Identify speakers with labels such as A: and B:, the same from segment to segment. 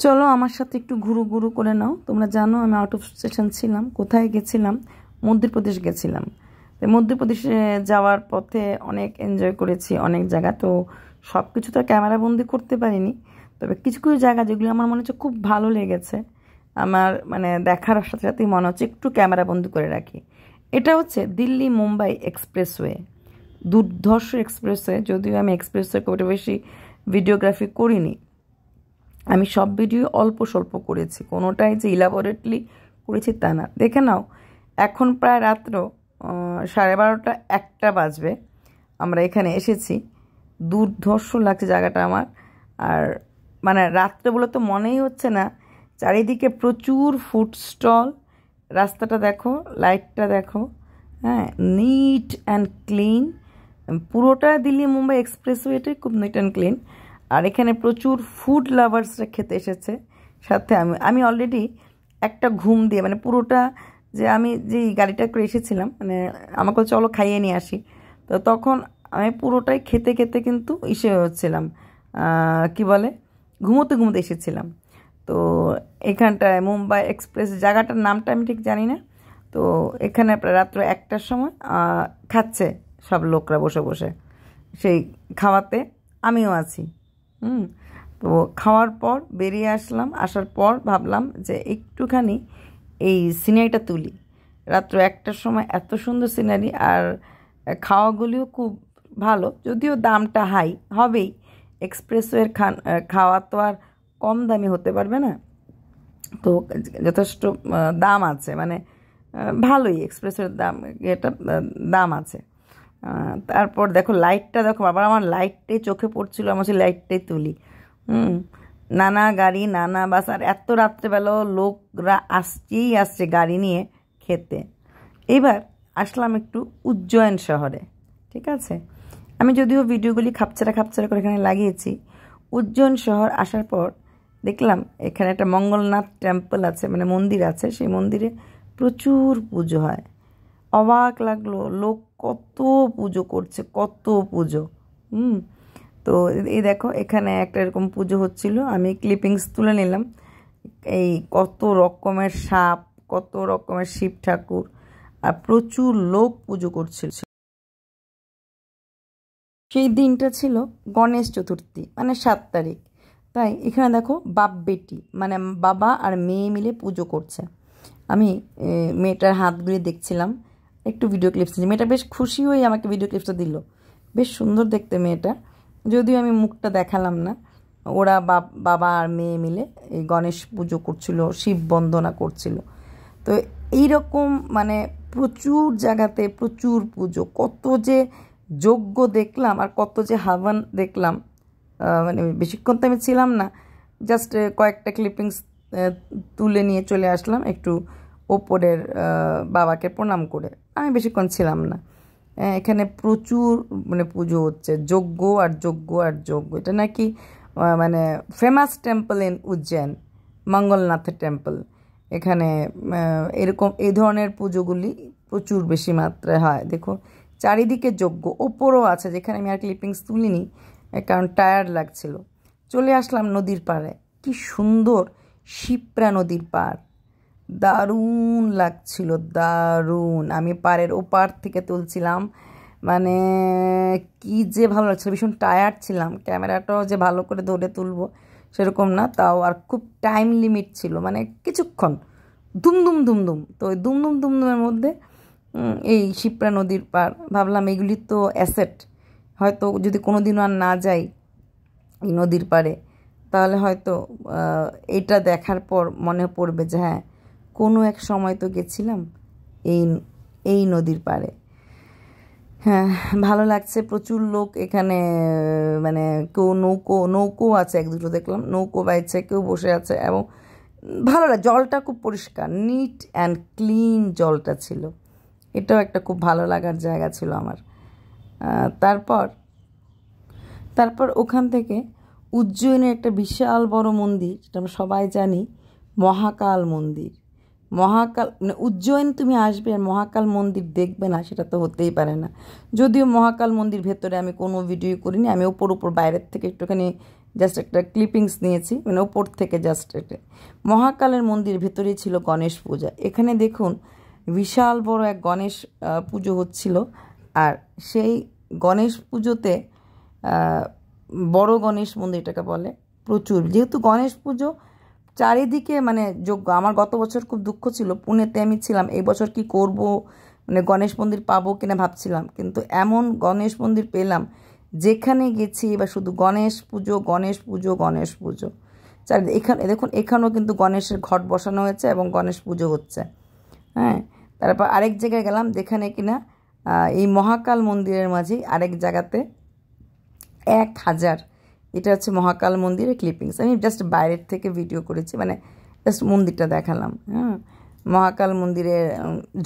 A: চলো আমার সাথে একটু ঘুরু ঘুরু করে নাও। তোমরা জানো আমি আউট অফ স্টেশন ছিলাম। কোথায় গেছিলাম? মধ্যপ্রদেশ গেছিলাম। তো মধ্যপ্রদেশে যাওয়ার পথে অনেক এনজয় করেছি, অনেক জায়গা। তো সব কিছু তো ক্যামেরা বন্দি করতে পারিনি, তবে কিছু কিছু জায়গা যেগুলো আমার মনে হচ্ছে খুব ভালো লেগেছে, আমার মানে দেখার সাথে সাথেই মনে হচ্ছে একটু ক্যামেরা বন্দি করে রাখি। এটা হচ্ছে দিল্লি মুম্বাই এক্সপ্রেসওয়ে, দুর্ধর্ষ এক্সপ্রেসওয়ে। যদিও আমি এক্সপ্রেসওয়ে খুব একটা বেশি ভিডিওগ্রাফি করিনি, আমি সব ভিডিও অল্প স্বল্প করেছি, কোনোটাই যে ইলাবোরেটলি করেছি তা না। দেখে নাও, এখন প্রায় রাত্র 12:30 1টা বাজবে, আমরা এখানে এসেছি। দুর্ধর্ষ লাগছে জায়গাটা আমার। আর মানে রাত্রে বলে তো মনেই হচ্ছে না, চারিদিকে প্রচুর ফুড স্টল। রাস্তাটা দেখো, লাইটটা দেখো, হ্যাঁ, নিট অ্যান্ড ক্লিন। পুরোটা দিল্লি মুম্বাই এক্সপ্রেসওয়েটাই খুব নিট অ্যান্ড ক্লিন। আর এখানে প্রচুর ফুড লাভার্সরা খেতে এসেছে। সাথে আমি অলরেডি একটা ঘুম দিয়ে, মানে পুরোটা যে আমি যেই গাড়িটা করে এসেছিলাম, মানে আমাকে চলো খাইয়ে নিয়ে আসি, তো তখন আমি পুরোটাই খেতে খেতে কিন্তু হচ্ছিলাম, কি বলে, ঘুমোতে ঘুমোতে এসেছিলাম। তো এখানটায় মুম্বাই এক্সপ্রেস জায়গাটার নামটা আমি ঠিক জানি না। তো এখানে প্রায় রাত্র 1টার সময় খাচ্ছে সব লোকরা বসে বসে। সেই খাওয়াতে আমিও আছি। তো খাওয়ার পর বেরিয়ে আসলাম। আসার পর ভাবলাম যে একটুখানি এই সিনারিটা তুলি। রাত্র 1টার সময় এত সুন্দর সিনারি, আর খাওয়াগুলিও খুব ভালো, যদিও দামটা হাই হবেই। এক্সপ্রেসওয়ের খাওয়া তো আর কম দামি হতে পারবে না, তো যথেষ্ট দাম আছে, মানে ভালোই এক্সপ্রেসওয়ের দাম, এটা দাম আছে। তারপর দেখো লাইটটা দেখো, আবার আমার লাইটটাই চোখে পড়ছিল, আমার সেই লাইটটাই তুলি। নানা গাড়ি, নানা বাস, আর এত রাত্রেবেলাও লোকরা আসছেই আসছে গাড়ি নিয়ে খেতে। এবার আসলাম একটু উজ্জয়ন শহরে, ঠিক আছে। আমি যদিও ভিডিওগুলি খাপছাড়া খাপছাড়া করে এখানে লাগিয়েছি। উজ্জয়ন শহর আসার পর দেখলাম এখানে একটা মঙ্গলনাথ টেম্পল আছে, মানে মন্দির আছে। সেই মন্দিরে প্রচুর পুজো হয়। অবাক লাগলো, লোক কত পুজো করছে, কত পুজো। তো এই দেখো এখানে একটা এরকম পুজো হচ্ছিল, আমি ক্লিপিংস তুলে নিলাম। এই কত রকমের সাপ, কত রকমের শিব ঠাকুর, আর প্রচুর লোক পুজো করছিল। সেই দিনটা ছিল গণেশ চতুর্থী, মানে 7 তারিখ। তাই এখানে দেখো বাপ বেটি, মানে বাবা আর মেয়ে মিলে পুজো করছে। আমি মেয়েটার হাতগুলি দেখছিলাম, একটু ভিডিও ক্লিপস। মেয়েটা বেশ খুশি হয়ে আমাকে ভিডিও ক্লিপসটা দিল। বেশ সুন্দর দেখতে মেয়েটা, যদিও আমি মুখটা দেখালাম না। ওরা বাবা আর মেয়ে মিলে এই গণেশ পুজো করছিল, শিব বন্দনা করছিল। তো এইরকম মানে প্রচুর জায়গাতে প্রচুর পুজো, কত যে যজ্ঞ দেখলাম, আর কত যে হাবন দেখলাম। মানে বেশিক্ষণ তো আমি ছিলাম না, জাস্ট কয়েকটা ক্লিপিংস তুলে নিয়ে চলে আসলাম একটু ওপরের বাবাকে প্রণাম করে। আমি বেশিক্ষণ ছিলাম না। এখানে প্রচুর মানে পুজো হচ্ছে, যজ্ঞ আর যজ্ঞ আর যজ্ঞ। এটা নাকি মানে ফেমাস টেম্পল ইন উজ্জয়ন, মঙ্গলনাথের টেম্পল। এখানে এরকম এই ধরনের পুজোগুলি প্রচুর বেশি মাত্রায় হয়। দেখো চারিদিকে যজ্ঞ, ওপরও আছে, যেখানে আমি আর ক্লিপিংস তুলিনি কারণ টায়ার্ড লাগছিল। চলে আসলাম নদীর পাড়ে। কি সুন্দর শিপ্রা নদীর পাড়, দারুণ লাগছিল, দারুণ। আমি পাড়ের ওপার থেকে তুলছিলাম, মানে কি যে ভালো লাগছিল। ভীষণ টায়ার্ড ছিলাম, ক্যামেরাটাও যে ভালো করে ধরে তুলবো সেরকম না, তাও আর খুব টাইম লিমিট ছিল, মানে কিছুক্ষণ দুমদুম দুমদুম। তো ওই দুমদুম দুমদুমের মধ্যে এই শিপ্রা নদীর পাড়, ভাবলাম এগুলি তো অ্যাসেট, হয়তো যদি কোনো দিনও আর না যাই এই নদীর পাড়ে, তাহলে হয়তো এটা দেখার পর মনে পড়বে যে হ্যাঁ, কোনো এক সময় তো গেছিলাম এই এই নদীর পাড়ে। হ্যাঁ, ভালো লাগছে। প্রচুর লোক এখানে, মানে কেউ নৌকো আছে, এক দুটো দেখলাম নৌকো বাইছে, কেউ বসে আছে, এবং ভালো লাগে। জলটা খুব পরিষ্কার, নিট অ্যান্ড ক্লিন জলটা ছিল। এটাও একটা খুব ভালো লাগার জায়গা ছিল আমার। তারপর ওখান থেকে উজ্জয়িনের একটা বিশাল বড় মন্দির, যেটা আমরা সবাই জানি, মহাকাল মন্দির। মহাকাল মানে উজ্জয়িন তুমি আসবে আর মহাকাল মন্দির দেখবে না, সেটা তো হতেই পারে না। যদিও মহাকাল মন্দির ভেতরে আমি কোনো ভিডিও করিনি, আমি ওপর বাইরের থেকে একটুখানি জাস্ট একটা ক্লিপিংস নিয়েছি, মানে ওপর থেকে জাস্ট এটা। মহাকালের মন্দির ভেতরেই ছিল গণেশ পূজা। এখানে দেখুন বিশাল বড় এক গণেশ পুজো হচ্ছিল। আর সেই গণেশ পুজোতে বড় গণেশ মন্দির এটাকে বলে, প্রচুর, যেহেতু গণেশ পুজো চারিদিকে মানে যোগ্য। আমার গত বছর খুব দুঃখ ছিল, পুনেতে আমি ছিলাম, এই বছর কি করব, মানে গণেশ মন্দির পাবো কিনা ভাবছিলাম, কিন্তু এমন গণেশ মন্দির পেলাম যেখানে গেছি এবার শুধু গণেশ পুজো গণেশ পুজো গণেশ পুজো। এখানে দেখুন এখানেও কিন্তু গণেশের ঘট বসানো হয়েছে এবং গণেশ পুজো হচ্ছে। হ্যাঁ, তারপর আরেক জায়গায় গেলাম যেখানে কিনা এই মহাকাল মন্দিরের মাঝেই আরেক জায়গাতে 1000, এটা হচ্ছে মহাকাল মন্দিরের ক্লিপিংস। আমি জাস্ট বাইরের থেকে ভিডিও করেছি, মানে জাস্ট মন্দিরটা দেখালাম। হ্যাঁ, মহাকাল মন্দিরের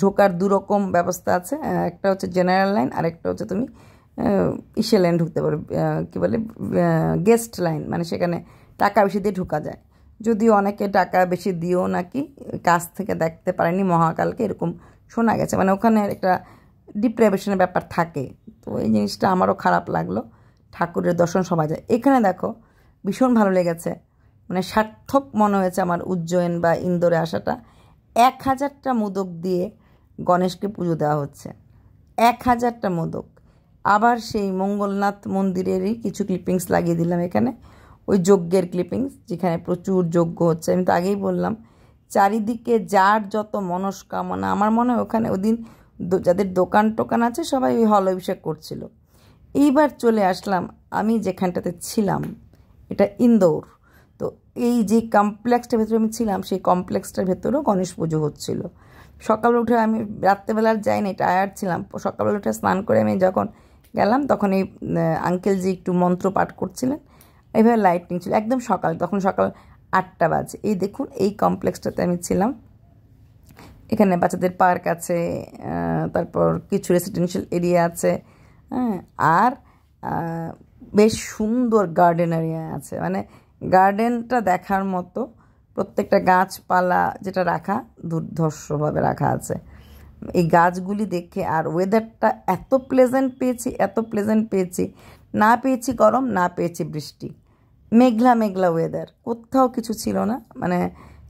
A: ঢোকার দুরকম ব্যবস্থা আছে, একটা হচ্ছে জেনারেল লাইন, আরেকটা হচ্ছে তুমি ইসে লাইন ঢুকতে পারো, কী বলে গেস্ট লাইন, মানে সেখানে টাকা বেশি দিয়ে ঢোকা যায়। যদিও অনেকে টাকা বেশি দিয়েও নাকি কাছ থেকে দেখতে পারেনি মহাকালকে, এরকম শোনা গেছে, মানে ওখানে একটা ডিপ্রাইভেশনের ব্যাপার থাকে। তো এই জিনিসটা আমারও খারাপ লাগলো। ঠাকুরের দর্শন সবাই যায়। এখানে দেখো ভীষণ ভালো লেগেছে, মানে সার্থক মনে হয়েছে আমার উজ্জয়ন বা ইন্দোরে আসাটা। 1000টা মোদক দিয়ে গণেশকে পুজো দেওয়া হচ্ছে, 1000টা মোদক। আবার সেই মঙ্গলনাথ মন্দিরেরই কিছু ক্লিপিংস লাগিয়ে দিলাম এখানে, ওই যজ্ঞের ক্লিপিংস, যেখানে প্রচুর যজ্ঞ হচ্ছে। আমি তো আগেই বললাম চারিদিকে যার যত মনস্কামনা, আমার মনে হয় ওখানে ওদিন যাদের দোকান টোকান আছে সবাই ওই হল অভিষেক করছিল। এইবার চলে আসলাম আমি যেখানটাতে ছিলাম, এটা ইন্দোর। তো এই যে কমপ্লেক্সটার ভেতরে আমি ছিলাম, সেই কমপ্লেক্সটার ভেতরেও গণেশ পুজো হচ্ছিল। সকালে উঠে আমি রাত্রেবেলা আর যাইনি, টায়ার্ড ছিলাম। সকালবেলা উঠে স্নান করে আমি যখন গেলাম তখন এই আঙ্কেলজি একটু মন্ত্র পাঠ করছিলেন, এইভাবে লাইটিং ছিল একদম সকাল, তখন সকাল 8টা বাজে। এই দেখুন এই কমপ্লেক্সটাতে আমি ছিলাম। এখানে বাচ্চাদের পার্ক আছে, তারপর কিছু রেসিডেন্সিয়াল এরিয়া আছে, হ্যাঁ, আর বেশ সুন্দর গার্ডেন এরিয়া আছে, মানে গার্ডেনটা দেখার মতো। প্রত্যেকটা গাছপালা যেটা রাখা দুর্ধর্ষভাবে রাখা আছে। এই গাছগুলি দেখে আর ওয়েদারটা এত প্লেজেন্ট পেয়েছি, এত প্লেজেন্ট পেয়েছি, না পেয়েছি গরম, না পেয়েছি বৃষ্টি, মেঘলা মেঘলা ওয়েদার, কোথাও কিছু ছিল না, মানে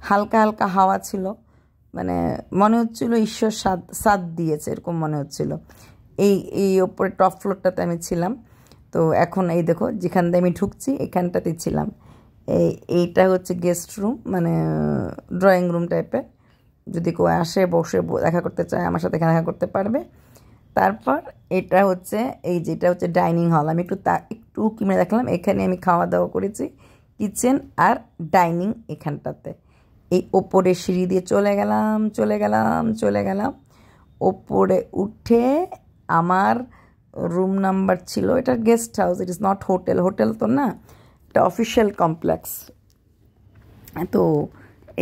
A: হালকা হালকা হাওয়া ছিল, মানে মনে হচ্ছিল ঈশ্বর সাথ দিয়েছে এরকম মনে হচ্ছিল। এই ওপরে টপ ফ্লোরটাতে আমি ছিলাম। তো এখন এই দেখো যেখান দিয়ে আমি ঢুকছি এখানটাতেই ছিলাম। এইটা হচ্ছে গেস্ট রুম, মানে ড্রয়িং রুম টাইপের। যদি কেউ আসে বসে দেখা করতে চায় আমার সাথে এখানে দেখা করতে পারবে। তারপর এটা হচ্ছে যেটা হচ্ছে ডাইনিং হল। আমি একটু কিনে দেখলাম, এখানে আমি খাওয়া দাওয়া করেছি, কিচেন আর ডাইনিং এখানটাতে। এই ওপরে সিঁড়ি দিয়ে চলে গেলাম ওপরে উঠে আমার রুম নাম্বার ছিল, এটা guest house, it is not hotel, hotel তো না, এটা অফিসিয়াল কমপ্লেক্স। তো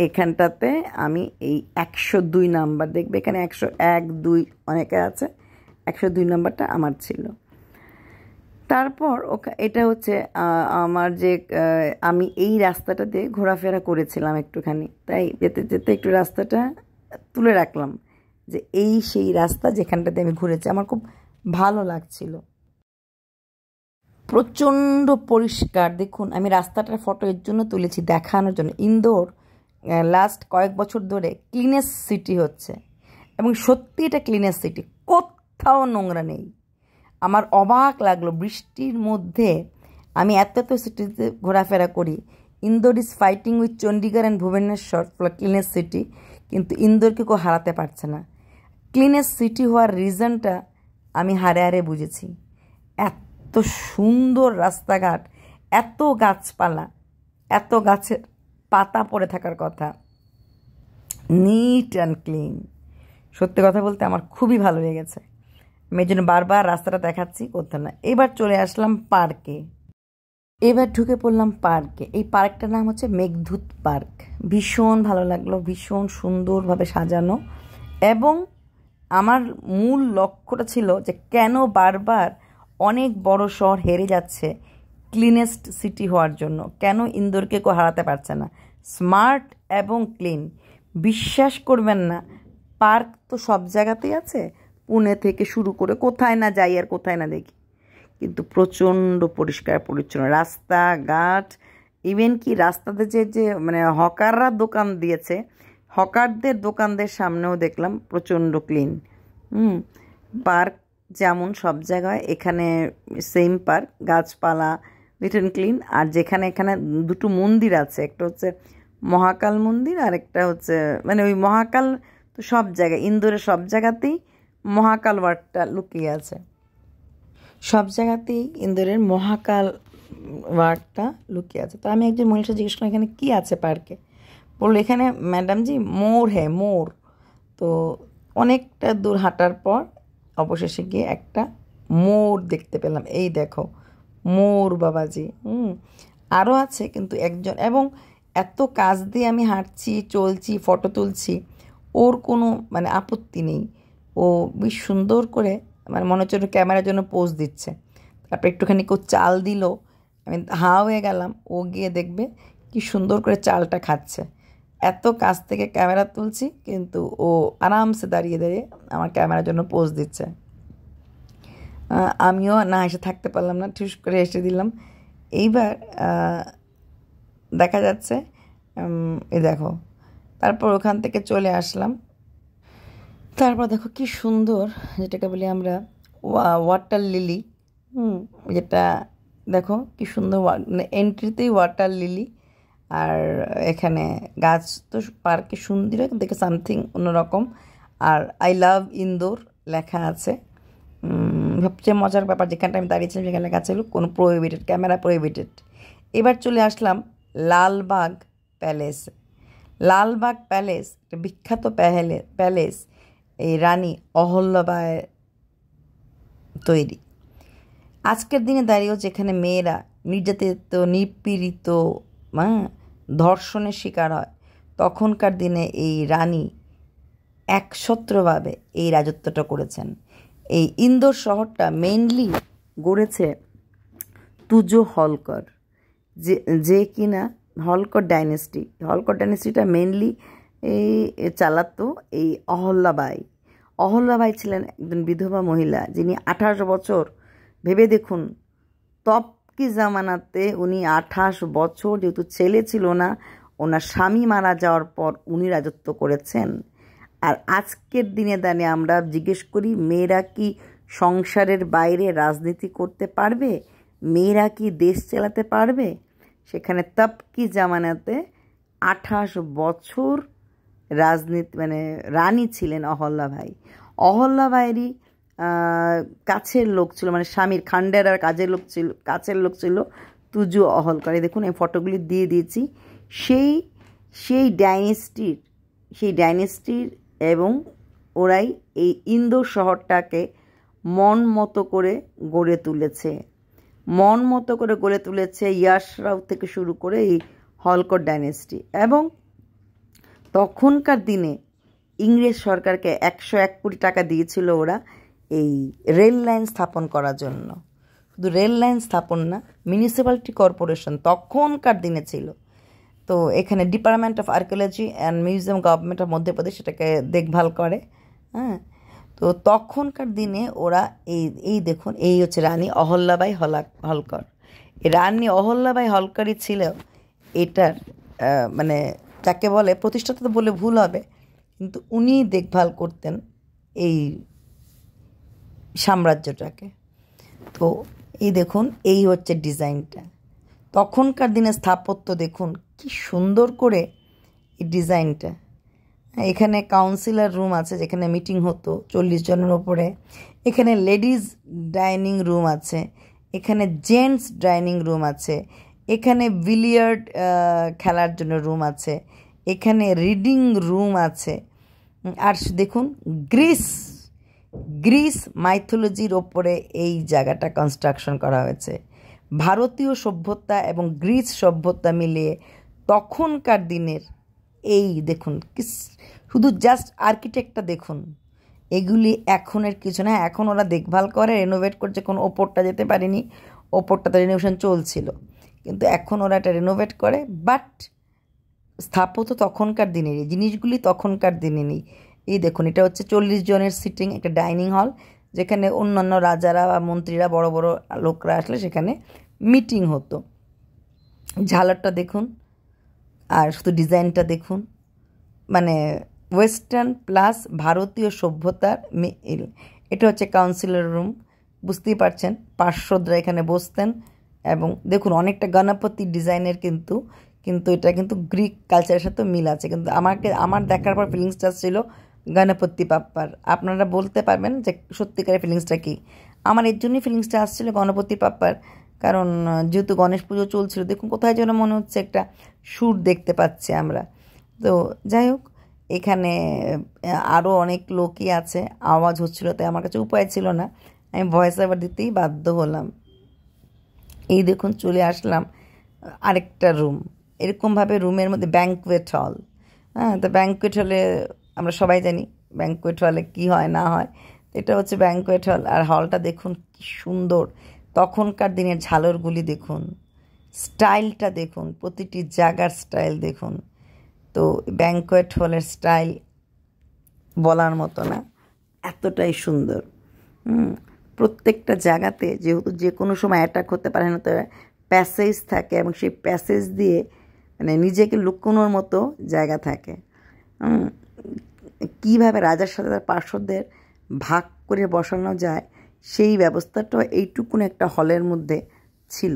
A: এখানটাতে আমি এই 102 নাম্বার, দেখবে এখানে 101, 2 অনেকে আছে, 102 নাম্বারটা আমার ছিল। তারপর এটা হচ্ছে আমার যে আমি এই রাস্তাটা দিয়ে ঘোরাফেরা করেছিলাম একটুখানি, তাই যেতে যেতে একটু রাস্তাটা তুলে রাখলাম যে এই সেই রাস্তা যেখানটাতে আমি ঘুরেছি। আমার খুব ভালো লাগছিল, প্রচণ্ড পরিষ্কার। দেখুন আমি রাস্তাটার ফটো এর জন্য তুলেছি, দেখানোর জন্য। ইন্দোর লাস্ট কয়েক বছর ধরে ক্লিনেস্ট সিটি হচ্ছে, এবং সত্যি এটা ক্লিনেস্ট সিটি, কোথাও নোংরা নেই। আমার অবাক লাগলো বৃষ্টির মধ্যে। আমি এত সিটিতে ঘোরাফেরা করি। Indore is fighting with Chandigarh and Bhubaneswar for cleanest city, কিন্তু ইন্দোরকে কেউ হারাতে পারছে না। ক্লিনেস্ট সিটি হওয়ার রিজনটা আমি হারে হারে বুঝেছি। এত সুন্দর রাস্তাঘাট, এত গাছপালা, এত গাছের পাতা পড়ে থাকার কথা, নিট অ্যান্ড ক্লিন। সত্যি কথা বলতে আমার খুবই ভালো লেগেছে। আমি এই জন্য বারবার রাস্তাটা দেখাচ্ছি, কোথাও না। এবার চলে আসলাম পার্কে, এবার ঢুকে পড়লাম পার্কে। এই পার্কটার নাম হচ্ছে মেঘদূত পার্ক। ভীষণ ভালো লাগলো, ভীষণ সুন্দরভাবে সাজানো। এবং আমার মূল লক্ষ্যটা ছিল যে কেন বারবার অনেক বড় শহর হেরে যাচ্ছে ক্লিনেস্ট সিটি হওয়ার জন্য, কেন ইন্দোরকে কেউ হারাতে পারছে না, স্মার্ট এবং ক্লিন। বিশ্বাস করবেন না, পার্ক তো সব জায়গাতেই আছে, পুনে থেকে শুরু করে কোথায় না যাই আর কোথায় না দেখি, কিন্তু প্রচণ্ড পরিষ্কার পরিচ্ছন্ন রাস্তাঘাট, ইভেন কি রাস্তাতে যে যে মানে হকাররা দোকান দিয়েছে, হকারদের দোকানদের সামনেও দেখলাম প্রচণ্ড ক্লিন। পার্ক যেমন সব জায়গায়, এখানে সেম পার্ক, গাছপালা নিট অ্যান্ড ক্লিন। আর যেখানে এখানে দুটো মন্দির আছে, একটা হচ্ছে মহাকাল মন্দির আর একটা হচ্ছে মানে ওই মহাকাল তো সব জায়গায়, ইন্দোরের সব জায়গাতেই মহাকাল ওয়ার্ডটা লুকিয়ে আছে, সব জায়গাতেই ইন্দোরের মহাকাল ওয়ার্ডটা লুকিয়ে আছে। তো আমি একজন মহিলা জিজ্ঞেস করলাম এখানে কী আছে পার্কে, বললো এখানে ম্যাডাম জি মোর হ্যাঁ মোর। তো অনেকটা দূর হাঁটার পর অবশেষে গিয়ে একটা মোর দেখতে পেলাম, এই দেখো মোর বাবাজি। আরও আছে কিন্তু একজন, এবং এত কাজ দিয়ে আমি হাঁটছি চলছি ফটো তুলছি, ওর কোনো মানে আপত্তি নেই, ও বেশ সুন্দর করে মানে মনে হচ্ছে ক্যামেরার জন্য পোজ দিচ্ছে। তারপর একটুখানি কেউ চাল দিল, আমি হাঁ হয়ে গেলাম, ও গিয়ে দেখবে কি সুন্দর করে চালটা খাচ্ছে। এত কাছ থেকে ক্যামেরা তুলছি কিন্তু ও আরামসে দাঁড়িয়ে দাঁড়িয়ে আমার ক্যামেরার জন্য পোজ দিচ্ছে। আমিও না এসে থাকতে পারলাম না, ঠুস করে এসে দিলাম। এইবার দেখা যাচ্ছে এই দেখো, তারপর ওখান থেকে চলে আসলাম। তারপর দেখো কি সুন্দর, যেটাকে বলি আমরা ওয়াটার লিলি, যেটা দেখো কি সুন্দর, এন্ট্রিতেই ওয়াটার লিলি। আর এখানে গাছ তো পার্কে সুন্দর দেখে সামথিং অন্যরকম। আর আই লাভ ইন্দোর লেখা আছে। সবচেয়ে মজার ব্যাপার, যেখানটা আমি দাঁড়িয়েছিলাম সেখানে লেখা ছিল কোনো প্রোহিবিটেড, ক্যামেরা প্রোহিবিটেড। এবার চলে আসলাম লালবাগ প্যালেস। লালবাগ প্যালেস একটা বিখ্যাত প্যালেস, এই রানী অহল্যাবাইয়ের তৈরি। আজকের দিনে দাঁড়িয়েও যেখানে মেয়েরা নির্যাতিত, নিপীড়িত, ধর্ষণের শিকার হয়, তখনকার দিনে এই রানী একছত্রভাবে এই রাজত্বটা করেছেন। এই ইন্দোর শহরটা মেইনলি গড়েছে তুজো হলকর, যে কিনা হলকর ডাইনেস্টিটা মেইনলি এই চালাতো এই অহল্যাবাই। অহল্যাবাই ছিলেন একজন বিধবা মহিলা, যিনি 28 বছর, ভেবে দেখুন তপকি জামানাতে উনি 28 বছর, যেহেতু ছেলে ছিল না, ওনার স্বামী মারা যাওয়ার পর উনি রাজত্ব করেছেন। আর আজকের দিনে দাঁড়িয়ে আমরা জিজ্ঞেস করি মেয়েরা কি সংসারের বাইরে রাজনীতি করতে পারবে, মেয়েরা কি দেশ চালাতে পারবে? সেখানে তপকি জামানাতে 28 বছর রাজনীতি মানে রানী ছিলেন অহল্যাবাই। অহল্যাবাইয়েরই কাছের লোক ছিল, মানে স্বামীর খান্ডেরার কাছের লোক ছিল তুজো অহলকর। দেখুন এই ফটোগুলি দিয়ে দিয়েছি, সেই ডাইনেস্টির এবং ওরাই এই ইন্দোর শহরটাকে মন মতো করে গড়ে তুলেছে, ইয়াশরাও থেকে শুরু করে এই হলকর ডাইনেস্টি। এবং তখনকার দিনে ইংরেজ সরকারকে 101 কোটি টাকা দিয়েছিল ওরা এই রেল লাইন স্থাপন করার জন্য। শুধু রেল লাইন স্থাপন না, মিউনিসিপ্যালিটি কর্পোরেশন তখনকার দিনে ছিল। তো এখানে department of archaeology and museum government of Madhya Pradesh সেটাকে দেখভাল করে। তো তখনকার দিনে ওরা এই দেখুন, এই হচ্ছে রানী অহল্যাবাই হলকর। রানী অহল্যাবাই হলকরই ছিল এটার মানে যাকে বলে প্রতিষ্ঠাতা, তো বলে ভুল হবে, কিন্তু উনি দেখভাল করতেন এই সাম্রাজ্যটাকে। তো এই দেখুন, এই হচ্ছে ডিজাইনটা। তখনকার দিনে স্থাপত্য দেখুন কি সুন্দর করে এই ডিজাইনটা। এখানে কাউন্সিলর রুম আছে যেখানে মিটিং হতো 40 জনের ওপরে। এখানে লেডিজ ডাইনিং রুম আছে, এখানে জেন্টস ডাইনিং রুম আছে, এখানে বিলিয়ার্ড খেলার জন্য রুম আছে, এখানে রিডিং রুম আছে। আর দেখুন গ্রিস মাইথোলজির ওপরে এই জায়গাটা কনস্ট্রাকশন করা হয়েছে। ভারতীয় সভ্যতা এবং গ্রিস সভ্যতা মিলিয়ে তখনকার দিনের এই দেখুন, শুধু জাস্ট আর্কিটেক্টটা দেখুন। এগুলি এখনের কিছু না, এখন ওরা দেখভাল করে, রেনোভেট করছে। কোনো ওপরটা যেতে পারেনি, ওপরটাতে রেনোভেশন চলছিল, কিন্তু এখন ওরা এটা রেনোভেট করে। বাট স্থাপত্য তখনকার দিনেরই, জিনিসগুলি তখনকার দিনে নেই। এই দেখুন, এটা হচ্ছে 40 জনের সিটিং একটা ডাইনিং হল, যেখানে অন্যান্য রাজারা বা মন্ত্রীরা বড় বড় লোকরা আসলে সেখানে মিটিং হতো। ঝালরটা দেখুন, আর শুধু ডিজাইনটা দেখুন, মানে ওয়েস্টার্ন প্লাস ভারতীয় সভ্যতার মিল। এটা হচ্ছে কাউন্সিলর রুম, বুঝতেই পারছেন পার্শ্বদরা এখানে বসতেন। এবং দেখুন অনেকটা গণপতি ডিজাইনের, কিন্তু এটা কিন্তু গ্রিক কালচারের সাথে মিল আছে। কিন্তু আমার দেখার পর ফিলিংসটা ছিল গণপতি বাপ্পার। আপনারা বলতে পারবেন যে সত্যিকারের ফিলিংসটা কী। আমার এর জন্যই ফিলিংসটা আসছিল গণপতি বাপ্পার, কারণ যেহেতু গণেশ পুজো চলছিল, দেখুন কোথায় যেন মনে হচ্ছে একটা সুর দেখতে পাচ্ছি আমরা। তো যাই হোক, এখানে আরও অনেক লোকই আছে, আওয়াজ হচ্ছিলো, তাই আমার কাছে উপায় ছিল না, আমি ভয়েস ওভার দিতেই বাধ্য হলাম। এই দেখুন চলে আসলাম আরেকটা রুম। এরকমভাবে রুমের মধ্যে ব্যাঙ্কুয়েট হল। হ্যাঁ, তো ব্যাঙ্কুয়েট হলে আমরা সবাই জানি ব্যাঙ্কুয়েট হলে কী হয় না হয়। এটা হচ্ছে ব্যাঙ্কুয়েট হল। আর হলটা দেখুন কি সুন্দর, তখনকার দিনের ঝালরগুলি দেখুন, স্টাইলটা দেখুন, প্রতিটি জায়গার স্টাইল দেখুন। তো ব্যাঙ্কুয়েট হলের স্টাইল বলার মতো না, এতটাই সুন্দর। প্রত্যেকটা জায়গাতে যেহেতু যে কোনো সময় অ্যাটাক হতে পারে না, তো প্যাসেজ থাকে, এবং সেই প্যাসেজ দিয়ে মানে নিজেকে লুকোনোর মতো জায়গা থাকে। কীভাবে রাজার সাথে তার পার্শ্বদের ভাগ করে বসানো যায়, সেই ব্যবস্থাটা এইটুকুন একটা হলের মধ্যে ছিল।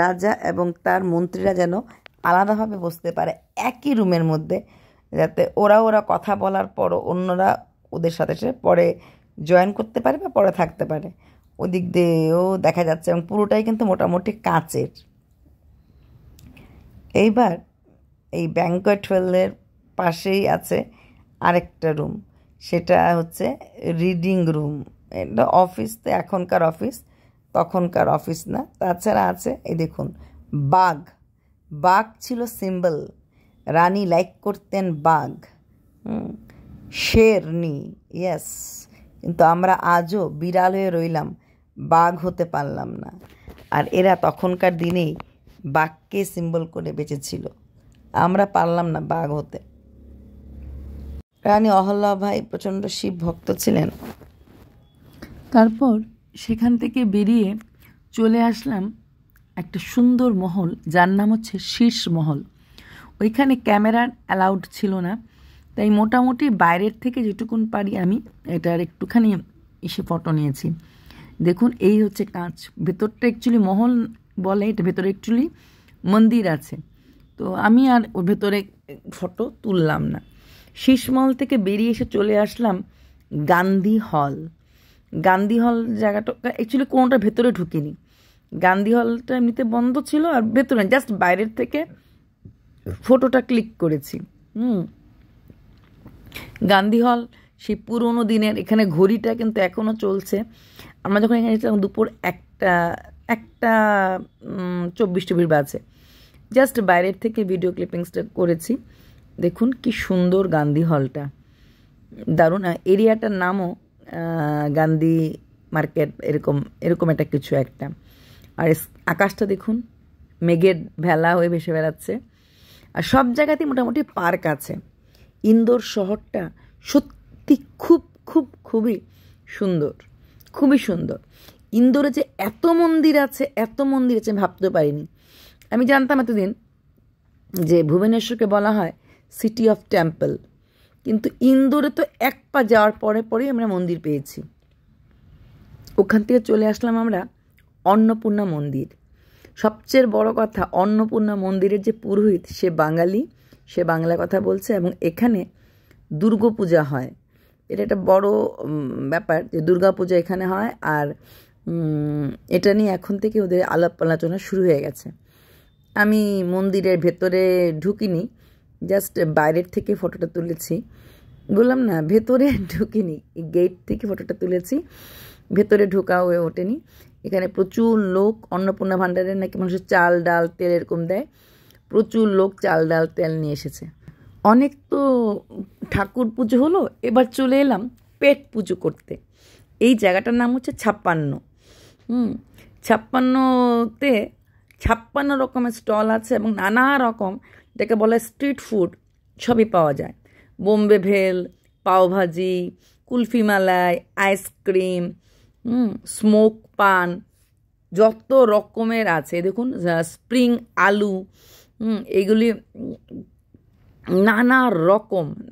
A: রাজা এবং তার মন্ত্রীরা যেন আলাদাভাবে বসতে পারে একই রুমের মধ্যে, যাতে ওরা কথা বলার পরও অন্যরা ওদের সাথে সে পরে জয়েন করতে পারে বা পরে থাকতে পারে। ওদিক দিয়েও দেখা যাচ্ছে, এবং পুরোটাই কিন্তু মোটামুটি কাচের। এইবার এই ব্যাঙ্কুয়েট হলের পাশেই আছে আরেকটা রুম, সেটা হচ্ছে রিডিং রুম। এটা অফিস, তো এখনকার অফিস, তখনকার অফিস না। তাছাড়া আছে এই দেখুন বাঘ ছিল সিম্বল, রানী লাইক করতেন বাঘ, শেরনি, ইয়েস। কিন্তু আমরা আজও বিড়াল হয়ে রইলাম, বাঘ হতে পারলাম না। আর এরা তখনকার দিনেই বাঘকে সিম্বল করে বেঁচেছিল, আমরা পারলাম না বাঘ হতে। রানী অহল্যাবাই প্রচণ্ড শিব ভক্ত ছিলেন। তারপর সেখান থেকে বেরিয়ে চলে আসলাম একটা সুন্দর মহল, যার নাম হচ্ছে শীর্ষ মহল। ওইখানে ক্যামেরার অ্যালাউড ছিল না, তাই মোটামুটি বাইরের থেকে যেটুকুন পারি আমি এটার একটুখানি এসে ফটো নিয়েছি। দেখুন এই হচ্ছে কাঁচ, ভেতরটা অ্যাকচুয়ালি মহল বলে, এটা ভেতরে অ্যাকচুয়ালি মন্দির আছে। তো আমি আর ওর ভেতরে ফটো তুললাম না। শীর্ষমহল থেকে বেরিয়ে এসে চলে আসলাম গান্ধী হল। গান্ধী হল জায়গাটা অ্যাকচুয়ালি কোনোটা ভেতরে ঢুকিনি, গান্ধী হলটা এমনিতে বন্ধ ছিল, আর ভেতরে জাস্ট বাইরের থেকে ফটোটা ক্লিক করেছি। গান্ধী হল সেই পুরোনো দিনের, এখানে ঘড়িটা কিন্তু এখনও চলছে। আমরা যখন এখানে এসেছিলাম দুপুর 1:24 বাজে। জাস্ট বাইরের থেকে ভিডিও ক্লিপিংসটা করেছি। দেখুন কি সুন্দর গান্ধী হলটা, দারুণ। এরিয়াটার নামও গান্ধী মার্কেট, এরকম একটা কিছু একটা। আর আকাশটা দেখুন, মেঘের ভেলা হয়ে ভেসে বেড়াচ্ছে। আর সব জায়গাতেই মোটামুটি পার্ক আছে। ইন্দোর শহরটা সত্যি খুবই সুন্দর, খুবই সুন্দর। ইন্দোরে যে এত মন্দির আছে আমি ভাবতে পারিনি। আমি জানতাম এতদিন যে ভুবনেশ্বরকে বলা হয় সিটি অফ টেম্পল, কিন্তু ইন্দোরে তো এক পা যাওয়ার পরেই আমরা মন্দির পেয়েছি। ওখান থেকে চলে আসলাম আমরা অন্নপূর্ণা মন্দির। সবচেয়ে বড় কথা, অন্নপূর্ণা মন্দিরের যে পুরোহিত সে বাঙালি, সে বাংলা কথা বলছে, এবং এখানে দুর্গাপূজা হয়। এটা একটা বড় ব্যাপার যে দুর্গাপূজা এখানে হয়। আর এটা নিয়ে এখন থেকে ওদের আলাপ আলোচনা শুরু হয়ে গেছে। আমি মন্দিরের ভেতরে ঢুকিনি, জাস্ট বাইরের থেকে ফটোটা তুলেছি। বললাম না ভেতরে ঢুকিনি, গেট থেকে ফটোটা তুলেছি, ভেতরে ঢোকা হয়ে ওঠেনি। এখানে প্রচুর লোক, অন্নপূর্ণা ভাণ্ডারের নাকি মানুষের চাল ডাল তেল এরকম দেয়, প্রচুর লোক চাল ডাল তেল নিয়ে এসেছে। অনেক তো ঠাকুর পুজো হলো, এবার চলে এলাম পেট পুজো করতে। এই জায়গাটার নাম হচ্ছে 56। 56তে 56 রকমের স্টল আছে, এবং নানা রকম যাকে বলে স্ট্রিট ফুড সবই পাওয়া যায়। বোম্বে ভেল, পাওভাজি, কুলফি মালাই, আইসক্রিম, স্মোক পান, যত রকমের আছে দেখুন, স্প্রিং আলু, এগুলি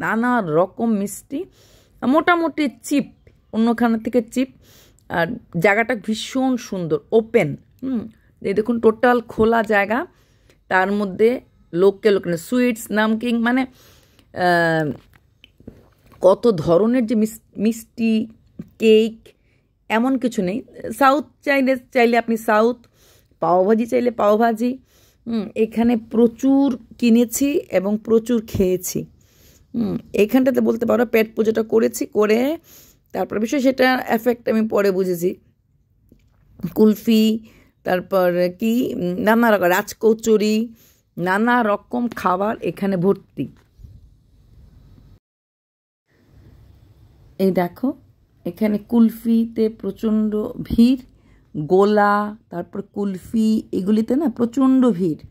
A: নানা রকম মিষ্টি, মোটামুটি চিপ, অন্যখানের থেকে চিপ। আর জায়গাটা ভীষণ সুন্দর, ওপেন। এই দেখুন টোটাল খোলা জায়গা, তার মধ্যে লোকাল সুইটস, নামকিন, মানে কত ধরনের যে মিষ্টি, কেক, এমন কিছু নেই। সাউথ চাইলে আপনি সাউথ, পাওভাজি চাইলে পাওভাজি। এখানে প্রচুর কিনেছি এবং প্রচুর খেয়েছি। এইখানটাতে বলতে পারো পেট পুজোটা করেছি, করে তারপর বিষয় সেটা এফেক্ট আমি পরে বুঝেছি। কুলফি, তারপর কি নানা রকম রাজকচুরি, নানা রকম খাবার এখানে ভর্তি। এই দেখো এখানে কুলফিতে প্রচণ্ড ভিড়, গোলা, তারপর কুলফি, এগুলিতে না প্রচণ্ড ভিড়।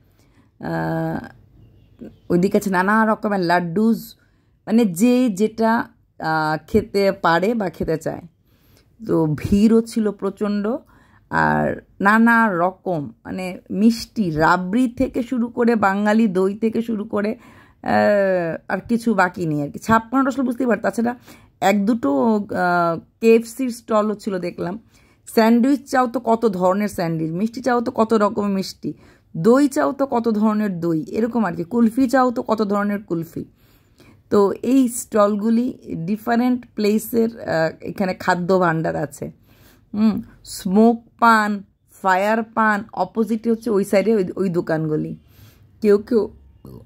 A: ওইদিকে আছে নানা রকমের লাড্ডুস, মানে যে যেটা খেতে পারে বা খেতে চায়। তো ভিড়ও ছিল প্রচণ্ড, আর নানা রকম মানে মিষ্টি, রাবড়ি থেকে শুরু করে বাঙালি দই থেকে শুরু করে আর কিছু বাকি নেই আর কি। 56টা আসলে বুঝতেই পারত। তাছাড়া এক দুটো KFCর স্টলও ছিল দেখলাম। স্যান্ডউইচ চাও তো কত ধরনের স্যান্ডউইচ, মিষ্টি চাও তো কত রকমের মিষ্টি, দই চাও তো কত ধরনের দই, এরকম আর কি। কুলফি চাও তো কত ধরনের কুলফি। তো এই স্টলগুলি ডিফারেন্ট প্লেসের এখানে খাদ্য ভাণ্ডার আছে। স্মোক পান, ফায়ার পান, অপোজিটে হচ্ছে ওই সাইডে ওই দোকানগুলি। কেউ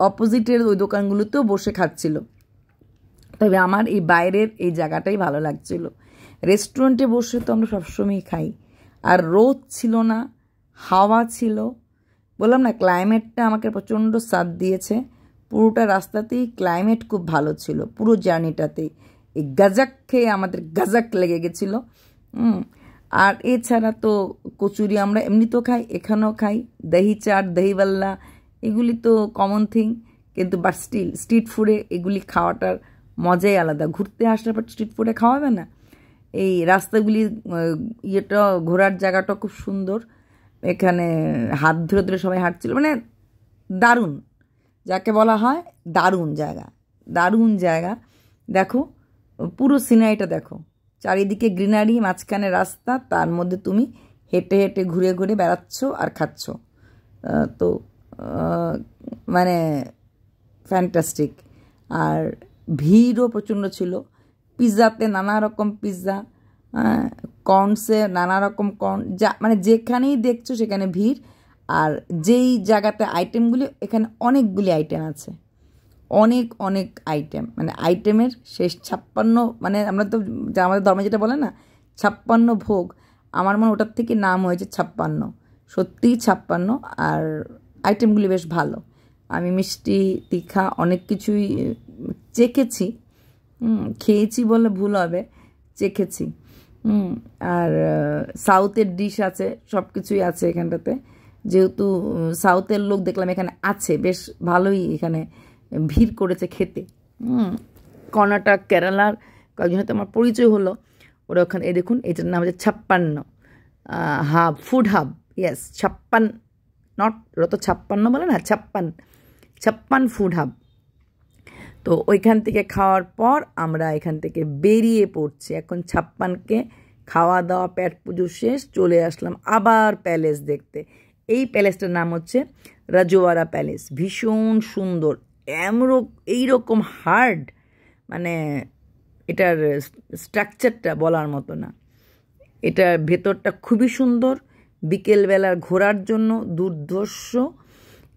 A: অপোজিটের ওই দোকানগুলোতেও বসে খাচ্ছিল। তবে আমার এই বাইরের এই জায়গাটাই ভালো লাগছিল। রেস্টুরেন্টে বসে তো আমরা সবসময়ই খাই, আর রোদ ছিল না, হাওয়া ছিল। বললাম না, ক্লাইমেটটা আমাকে প্রচণ্ড সাথ দিয়েছে। পুরোটা রাস্তাতেই ক্লাইমেট খুব ভালো ছিল, পুরো জার্নিটাতেই। এই গাজাক খেয়ে আমাদের গাজাক লেগে গেছিলো। আর এছাড়া তো কচুরি আমরা এমনিতেও খাই, এখানেও খাই, দহি চাট, দহিবাল্লা, এগুলি তো কমন থিং। কিন্তু বাট স্টিল স্ট্রিট ফুডে এগুলি খাওয়াটার মজাই আলাদা। ঘুরতে আসার পর স্ট্রিট ফুডে খাওয়াবে না। এই রাস্তাগুলি ইয়েটা, ঘোরার জায়গাটা খুব সুন্দর। এখানে হাত ধরে ধরে সবাই হাঁটছিল, মানে দারুণ, যাকে বলা হয় দারুণ জায়গা, দারুণ জায়গা। দেখো পুরো সিনারিটা দেখো, চারিদিকে গ্রিনারি, মাঝখানে রাস্তা, তার মধ্যে তুমি হেঁটে হেঁটে ঘুরে ঘুরে বেড়াচ্ছ আর খাচ্ছ। তো মানে ফ্যান্টাস্টিক। আর ভিড়ও প্রচণ্ড ছিল। পিৎজাতে নানা রকম পিৎজা, কর্নসে নানা রকম কর্ন, যা মানে যেখানেই দেখছো সেখানে ভিড়। আর যেই জায়গাতে আইটেমগুলি, এখানে অনেকগুলি আইটেম আছে, অনেক আইটেম, মানে আইটেমের শেষ। 56, মানে আমরা তো আমাদের ধর্মে যেটা বলে না 56 ভোগ, আমার মনে ওটার থেকে নাম হয়েছে 56, সত্যিই 56। আর আইটেমগুলি বেশ ভালো। আমি মিষ্টি, তীখা অনেক কিছুই চেখেছি, খেয়েছি বলে ভুল হবে, চেখেছি। আর সাউথের ডিশ আছে, সব কিছুই আছে এখানটাতে। যেহেতু সাউথের লোক দেখলাম এখানে আছে, বেশ ভালোই এখানে ভিড় করেছে খেতে। কর্ণাটক, কেরালার কয়েকজন হয়তো আমার পরিচয় হলো, ওরা ওখানে। এই দেখুন, এটার নাম হচ্ছে 56 hub, food hub. Yes, 56, not, ওরা তো 56 বলে না, 56 ফুড হাব। তো ওইখান থেকে খাওয়ার পর আমরা এখান থেকে বেরিয়ে পড়ছি। এখন 56কে খাওয়া দাওয়া, পেট পুজো শেষ, চলে আসলাম আবার প্যালেস দেখতে। এই প্যালেসটার নাম হচ্ছে রাজওয়াড়া প্যালেস। ভীষণ সুন্দর, এইরকম হার্ড, মানে এটার স্ট্রাকচারটা বলার মতো না। এটার ভেতরটা খুবই সুন্দর, বিকেলবেলার ঘোরার জন্য দুর্ধর্ষ।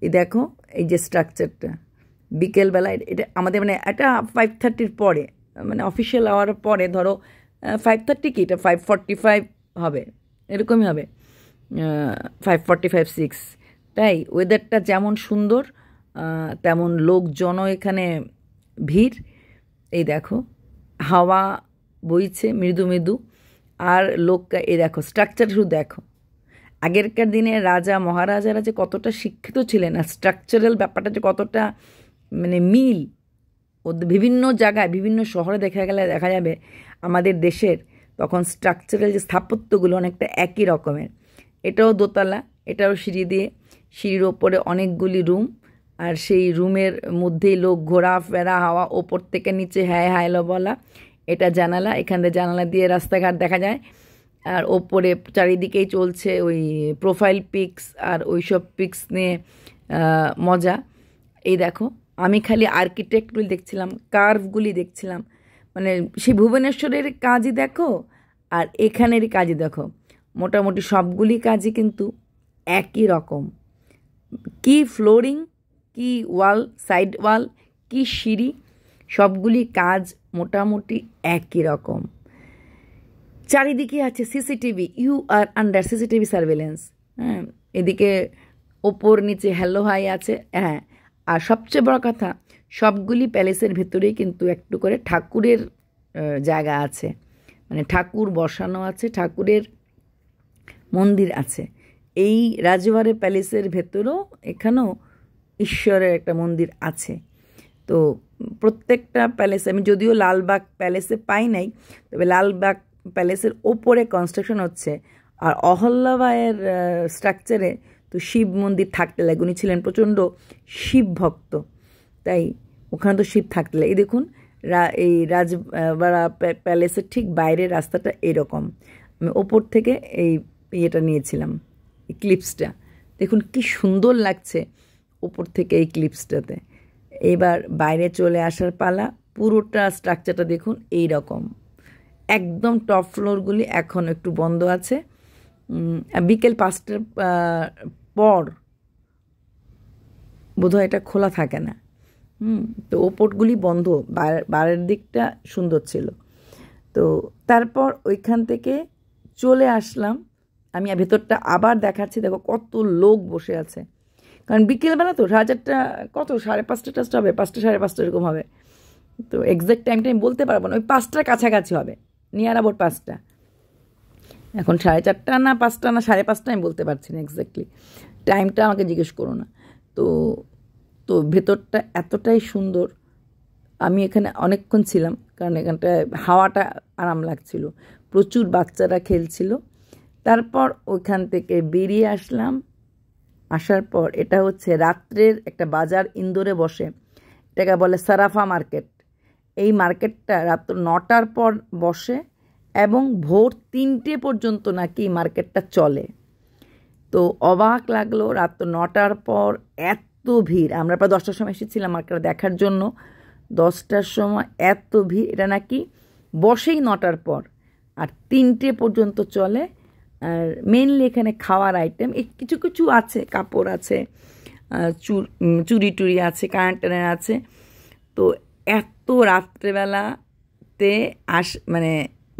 A: এই দেখো এই যে স্ট্রাকচারটা, বিকেলবেলা এটা আমাদের মানে এটা 5:30 পরে, মানে অফিসিয়াল আওয়ার পরে, ধরো 5:30 কি, এটা 5:45 হবে, এরকমই হবে, 5:45, 6। তাই ওয়েদারটা যেমন সুন্দর, তেমন লোকজনও এখানে ভিড়। এই দেখো হাওয়া বইছে মৃদু মৃদু, আর এই দেখো স্ট্রাকচার শুধু দেখো। আগেরকার দিনে রাজা মহারাজারা যে কতটা শিক্ষিত ছিলেন, আর স্ট্রাকচারাল ব্যাপারটা যে কতটা মানে মিল, বিভিন্ন জায়গায় বিভিন্ন শহরে দেখা যাবে আমাদের দেশের তখন স্ট্রাকচারাল যে স্থাপত্যগুলো অনেকটা একই রকমের। এটাও দোতলা, এটাও সিঁড়ি দিয়ে, সিঁড়ির ওপরে অনেকগুলি রুম, আর সেই রুমের মধ্যেই লোক ঘোরাফেরা হওয়া, ওপর থেকে নিচে হ্যাঁ হাইলো বলা। এটা জানালা, এখান থেকে জানালা দিয়ে রাস্তাঘাট দেখা যায়। আর ওপরে চারিদিকেই চলছে ওই প্রোফাইল পিক্স আর ওই সব পিক্স নিয়ে মজা। এই দেখো, আমি খালি আর্কিটেক্টগুলি দেখছিলাম, কার্ভগুলি দেখছিলাম, মানে সেই ভুবনেশ্বরের কাজই দেখো আর এখানের কাজই দেখো, মোটামুটি সবগুলি কাজই কিন্তু একই রকম। কি ফ্লোরিং, কি ওয়াল, সাইড ওয়াল, কি সিঁড়ি, সবগুলি কাজ মোটামুটি একই রকম। চারিদিকে আছে CCTV, you are under CCTV surveillance. হ্যাঁ, এদিকে ওপর নিচে হ্যালো হাই আছে। হ্যাঁ, আর সবচেয়ে বড় কথা, সবগুলি প্যালেসের ভেতরেই কিন্তু একটু করে ঠাকুরের জায়গা আছে, মানে ঠাকুর বসানো আছে, ঠাকুরের মন্দির আছে। এই রাজবাড়ি প্যালেসের ভেতরেও এখানেও ঈশ্বরের একটা মন্দির আছে। তো প্রত্যেকটা প্যালেসে, আমি যদিও লালবাগ প্যালেসে পাই নাই, তবে লালবাগ প্যালেসের ওপরে কনস্ট্রাকশন হচ্ছে। আর অহল্যাবাইয়ের স্ট্রাকচারে তো শিব মন্দির থাকতে লাগে, উনি ছিলেন প্রচণ্ড শিব ভক্ত, তাই ওখানে তো শিব থাকতে লাগে। এই দেখুন, এই রাজবাড়া প্যালেসের ঠিক বাইরের রাস্তাটা এরকম। আমি ওপর থেকে এই ইয়েটা নিয়েছিলাম, এই ক্লিপসটা। দেখুন কি সুন্দর লাগছে ওপর থেকে এই ক্লিপসটাতে। এবার বাইরে চলে আসার পালা। পুরোটা স্ট্রাকচারটা দেখুন এই রকম। একদম টপ ফ্লোরগুলি এখন একটু বন্ধ আছে, বিকেল 5টার পর বোধহয় এটা খোলা থাকে না। তো ওপরগুলি বন্ধ, বাইরের দিকটা সুন্দর ছিল। তো তারপর ওইখান থেকে চলে আসলাম। আমি ভেতরটা আবার দেখাচ্ছি, দেখো কত লোক বসে আছে। কারণ বিকেলবেলা তো, 4:30 কত, 5:30 টাস্ট হবে, 5টা 5:30 এরকম হবে। তো এক্স্যাক্ট টাইমটা আমি বলতে পারবো না, ওই 5টার কাছাকাছি হবে, নিয়ার অ্যাবাউট 5টা। এখন 4:30 না 5টা না 5:30 আমি বলতে পারছি না এক্স্যাক্টলি, টাইমটা আমাকে জিজ্ঞেস করো না। তো তো ভেতরটা এতটাই সুন্দর, আমি এখানে অনেকক্ষণ ছিলাম, কারণ এখানটায় হাওয়াটা আরাম লাগছিল, প্রচুর বাচ্চারা খেলছিল। তারপর ওইখান থেকে বেরিয়ে আসলাম। আসার পর এটা হচ্ছে রাত্রের একটা বাজার, ইন্দোরে বসে, এটাকে বলে সারাফা মার্কেট। এই মার্কেটটা রাত 9টার পর বসে এবং ভোর 3টে পর্যন্ত নাকি মার্কেটটা চলে। তো অবাক লাগলো, রাত 9টার পর এত ভিড়। আমরা প্রায় 10টার সময় এসেছিলাম মার্কেটটা দেখার জন্য, 10টার সময় এত ভিড়। এটা নাকি বসেই 9টার পর আর 3টে পর্যন্ত চলে। আর মেনলি এখানে খাওয়ার আইটেম কিছু কিছু আছে, কাপড় আছে, চুড়ি টুড়ি আছে, কারেন্টের আছে। তো এত রাত্রেবেলাতে মানে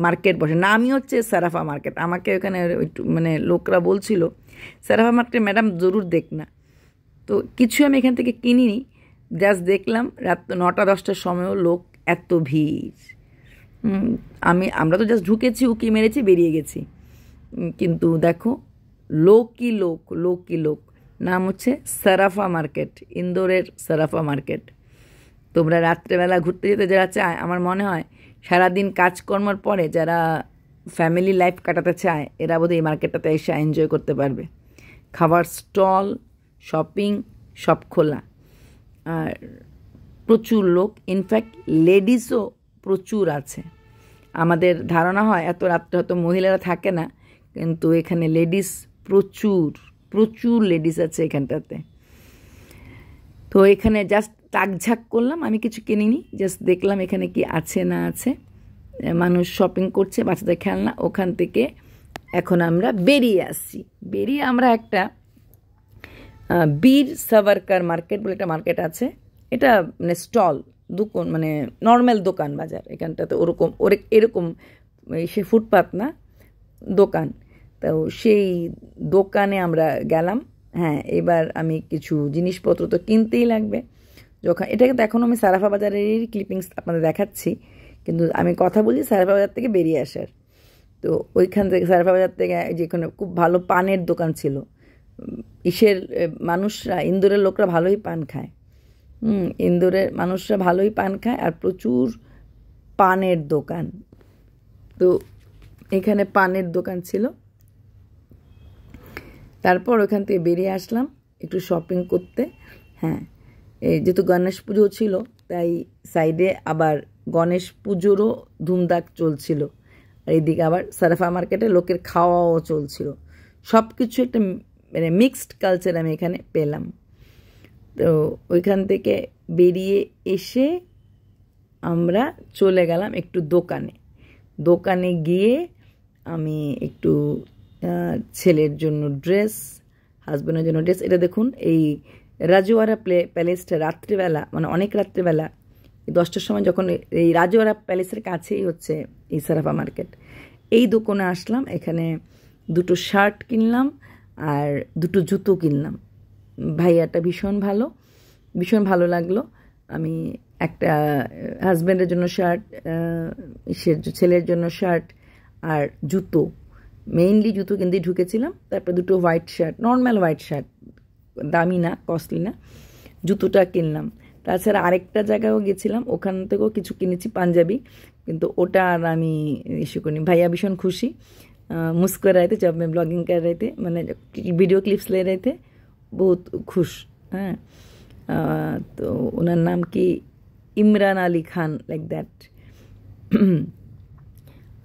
A: মার্কেট বসে, নামই হচ্ছে সারাফা মার্কেট। আমাকে ওখানে একটু মানে লোকরা বলছিল সারাফা মার্কেট ম্যাডাম জরুর দেখ না। তো কিছু আমি এখান থেকে কিনিনি, জাস্ট দেখলাম। রাত 9টা 10টার সময়ও লোক এত ভিড়। আমরা তো জাস্ট ঢুকেছি, উকি মেরেছি, বেরিয়ে গেছি। কিন্তু দেখো লোকই লোক, লোকই লোক। নাম হচ্ছে সারাফা মার্কেট, ইন্দোরের সারাফা মার্কেট। তোমরা রাত্রেবেলা ঘুরতে যেতে যারা চায়, আমার মনে হয় সারাদিন কাজকর্মের পরে যারা ফ্যামিলি লাইফ কাটাতে চায়, এরা বোধহয় এই মার্কেটটাতে এসে এনজয় করতে পারবে। খাবার স্টল, শপিং সব খোলা, আর প্রচুর লোক। ইনফ্যাক্ট লেডিসও প্রচুর আছে। আমাদের ধারণা হয় এত রাত্রে হয়তো মহিলারা থাকে না, কিন্তু এখানে লেডিস প্রচুর, প্রচুর লেডিস আছে এখানটাতে। তো এখানে জাস্ট তাকঝাক করলাম, আমি কিছু কিনিনি, জাস্ট দেখলাম এখানে কি আছে না আছে। মানুষ শপিং করছে, বাচ্চাদের খেলনা। ওখান থেকে এখন আমরা বেরিয়ে আসছি। বেরিয়ে আমরা একটা বীর সাভারকার মার্কেট বলে একটা মার্কেট আছে। এটা মানে স্টল, দোকান, মানে নর্মাল দোকান বাজার এখানটাতে, ওরকম এরকম সে ফুটপাত না, দোকান। তো সেই দোকানে আমরা গেলাম। হ্যাঁ, এবার আমি কিছু জিনিসপত্র তো কিনতেই লাগবে। যখন এটা কিন্তু এখন আমি সারাফা বাজারেরই ক্লিপিংস আপনাদের দেখাচ্ছি, কিন্তু আমি কথা বলছি সারাফা বাজার থেকে বেরিয়ে আসার। তো ওইখান থেকে সারাফা বাজার থেকে যেখানে খুব ভালো পানের দোকান ছিল। মানুষরা, ইন্দোরের লোকরা ভালোই পান খায়। ইন্দোরের মানুষরা ভালোই পান খায় আর প্রচুর পানের দোকান। তো এখানে পানের দোকান ছিল। তারপর ওখান থেকে বেরিয়ে আসলাম একটু শপিং করতে। হ্যাঁ, এই যেহেতু গণেশ পুজো ছিল তাই সাইডে আবার গণেশ পুজোরও ধুমধাক চলছিল, আর এইদিকে আবার সারাফা মার্কেটে লোকের খাওয়াও চলছিল। সব কিছু একটা মানে মিক্সড কালচার আমি এখানে পেলাম। তো ওইখান থেকে বেরিয়ে এসে আমরা চলে গেলাম একটু দোকানে গিয়ে আমি একটু ছেলের জন্য ড্রেস, হাজব্যান্ডের জন্য ড্রেস। এটা দেখুন, এই রাজওয়ারা প্যালেসটা রাত্রিবেলা, মানে অনেক রাত্রিবেলা 10টার সময় যখন এই রাজওয়ারা প্যালেসের কাছেই হচ্ছে এই সারাফা মার্কেট, এই দোকানে আসলাম। এখানে 2টো শার্ট কিনলাম আর 2টো জুতো কিনলাম। ভাইয়াটা ভীষণ ভালো লাগলো। আমি একটা হাজব্যান্ডের জন্য শার্ট, ছেলের জন্য শার্ট আর জুতো, মেইনলি জুতো কিনতেই ঢুকেছিলাম। তারপর 2টো white shirt, normal white shirt, দামি না, কস্টলি না, জুতোটা কিনলাম। তাছাড়া আরেকটা জায়গায়ও গেছিলাম, ওখান থেকেও কিছু কিনেছি পাঞ্জাবি, কিন্তু ওটা আর আমি ইস্যু করিনি। ভাইয়া ভীষণ খুশি, मुस्कुरा रहे थे जब मैं ब्लॉगिंग कर रहे थे, मैंने वीडियो क्लिप्स ले रहे थे, बहुत खुश। हाँ, तो उनका नाम की इमरान अली खान, लाइक दैट।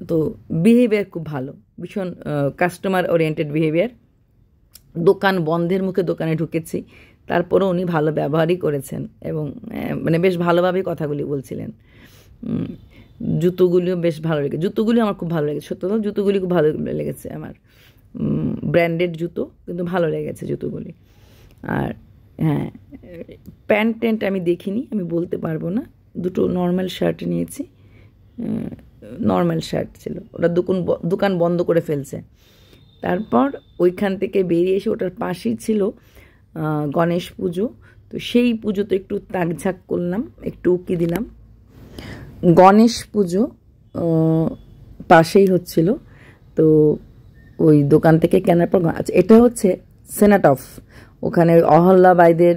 A: तो बिहेवियर खूब भालो, भीषण কাস্টমার ওরিয়েন্টেড বিহেভিয়ার। দোকান বন্ধের মুখে দোকানে ঢুকেছি, তারপরও উনি ভালো ব্যবহারই করেছেন এবং মানে বেশ ভালোভাবেই কথাগুলি বলছিলেন। জুতোগুলিও বেশ ভালো লেগেছে, জুতোগুলি আমার খুব ভালো লেগেছে, সত্য কথা জুতোগুলি খুব ভালো লেগেছে আমার। ব্র্যান্ডেড জুতো, কিন্তু ভালো লেগেছে জুতোগুলি। আর হ্যাঁ, প্যান্ট আমি দেখিনি, আমি বলতে পারবো না। 2টো নর্মাল শার্ট নিয়েছি, নর্মাল শার্ট ছিল, ওটা দোকান বন্ধ করে ফেলছে। তারপর ওইখান থেকে বেরিয়ে এসে ওটার পাশেই ছিল গণেশ পুজো। তো সেই পুজোতে একটু তাকঝাক করলাম, একটু উকি দিলাম। গণেশ পুজো পাশেই হচ্ছিল, তো ওই দোকান থেকে কেনার পর, আচ্ছা এটা হচ্ছে সেনেট অফ, ওখানে অহল্যাবাইদের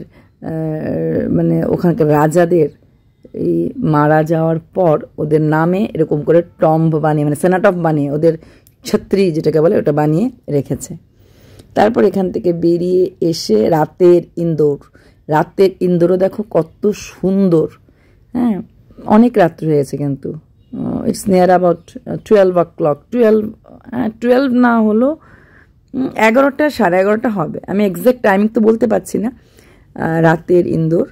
A: মানে ওখানকার রাজাদের এই মারা যাওয়ার পর ওদের নামে এরকম করে টম্ব বানিয়ে, মানে সেনেট অফ বানিয়ে, ওদের ছত্রি যেটাকে বলে ওটা বানিয়ে রেখেছে। তারপর এখান থেকে বেরিয়ে এসে রাতের ইন্দোরও দেখো কত সুন্দর। হ্যাঁ, অনেক রাত্রি হয়েছে, কিন্তু ইটস নিয়ার অ্যাবাউট 12 o'clock, 12 না হলো 11টা, 11:30 হবে, আমি এক্স্যাক্ট টাইমিং তো বলতে পারছি না। রাতের ইন্দোর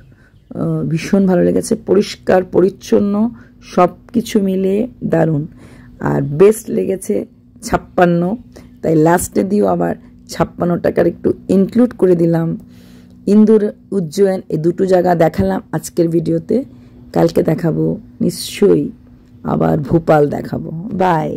A: ভীষণ ভালো লেগেছে, পরিষ্কার পরিচ্ছন্ন, সব কিছু মিলে দারুণ। আর বেস্ট লেগেছে 56, তাই লাস্টে দিয়েও আবার 56 টাকার একটু ইনক্লুড করে দিলাম। ইন্দোর, উজ্জয়ন, এই 2টো জায়গা দেখালাম আজকের ভিডিওতে। কালকে দেখাবো নিশ্চয়ই, আবার ভোপাল দেখাবো। বাই।